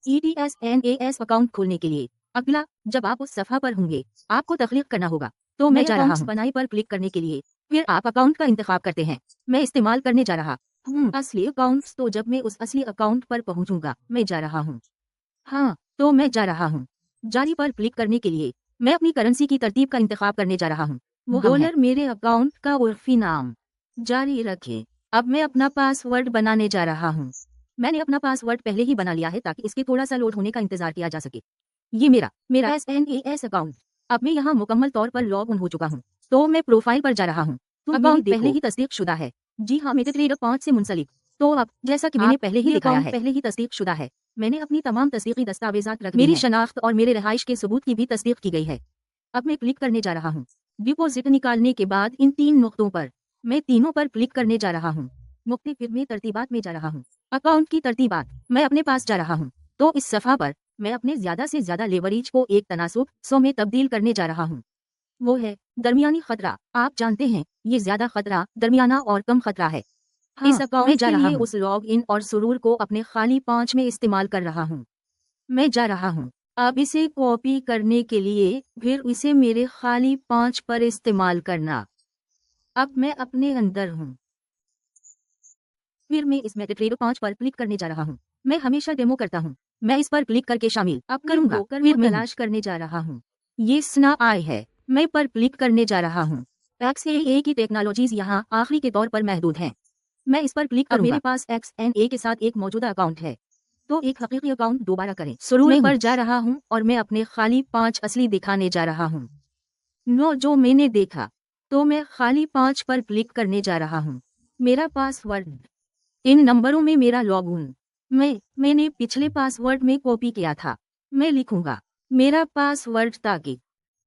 ETSNAS account खोलने के लिए अगला, जब आप उस सफ़ा पर होंगे, आपको तख्लीक करना होगा। तो मैं जा रहा हूँ बनाई पर क्लिक करने के लिए, फिर आप अकाउंट का इंतखाब करते हैं। मैं इस्तेमाल करने जा रहा हूँ असली अकाउंट्स, तो जब मैं उस असली अकाउंट पर पहुँचूंगा, मैं जा रहा हूँ। हाँ, तो मैं जा रहा हूँ। जारी पर क्लिक करने के लिए मैं अपनी करेंसी की तरतीब का इंतखाब करने जा रहा हूँ। वो डॉलर मेरे अकाउंट का उर्फी नाम। जारी रखें। अब मैं अपना पासवर्ड बनाने जा रहा हूँ। मैंने अपना पासवर्ड पहले ही बना लिया है ताकि इसके थोड़ा सा लोड होने का इंतजार किया जा सके। ये मेरा SNAS अकाउंट। अब मैं यहाँ मुकम्मल तौर पर लॉग इन हो चुका हूँ। तो मैं प्रोफाइल पर जा रहा हूँ। तो अकाउंट पहले ही तस्दीक शुदा है। जी हाँ, मेरे ट्रेडर 5 से मुंसलिक। तो अब जैसा कि मैंने पहले ही दिखाया है, पहले ही तस्दीक शुदा है। मैंने अपनी तमाम तस्दीकी दस्तावेजात रख दी हैं। मेरी शनाख्त और मेरे रहाइश के सबूत की भी तस्दीक की गई है। अब मैं क्लिक करने जा रहा हूँ। डिपॉजिट निकालने के बाद इन 3 नुक्तों पर मैं तीनों पर क्लिक करने जा रहा हूँ। नुक्ते फिर मैं तरतीबात में जा रहा हूँ। अकाउंट की तरतीबात मैं अपने पास जा रहा हूँ। तो इस सफ़ा पर मैं अपने ज्यादा से ज्यादा लेवरेज को एक तनासुब 100 में तब्दील करने जा रहा हूँ। वो है दरमियानी खतरा। आप जानते हैं, ये ज्यादा खतरा, दरमियाना और कम खतरा है। हाँ, इस अकाउंट के लिए उस लॉग इन और सुरूर को अपने खाली 5 में इस्तेमाल कर रहा हूँ। मैं जा रहा हूँ। अब इसे कॉपी करने के लिए फिर इसे मेरे खाली 5 पर इस्तेमाल करना। अब मैं अपने अंदर हूँ। फिर मैं इस मेटाट्रेडर 5 पर क्लिक करने जा रहा हूँ। मैं हमेशा डेमो करता हूँ। मैं इस पर क्लिक करके शामिल अब करूंगा। फिर मैं तलाश करने जा रहा हूँ। ये स्ना आई है। मैं पर क्लिक करने जा रहा हूँ। XAA की टेक्नोलॉजीज यहाँ आखिरी के तौर पर महदूद हैं। मैं इस पर क्लिक करूंगा। मेरे पास XNA के साथ एक मौजूदा अकाउंट है। तो एक हकीकी अकाउंट दोबारा करें। सुरूर पर जा रहा हूँ और मैं अपने खाली 5 असली दिखाने जा रहा हूँ। नो जो मैंने देखा, तो मैं खाली 5 पर क्लिक करने जा रहा हूँ। मेरा पासवर्ड इन नंबरों में मेरा लॉगिन मैंने पिछले पासवर्ड में कॉपी किया था। मैं लिखूंगा मेरा पासवर्ड ताकि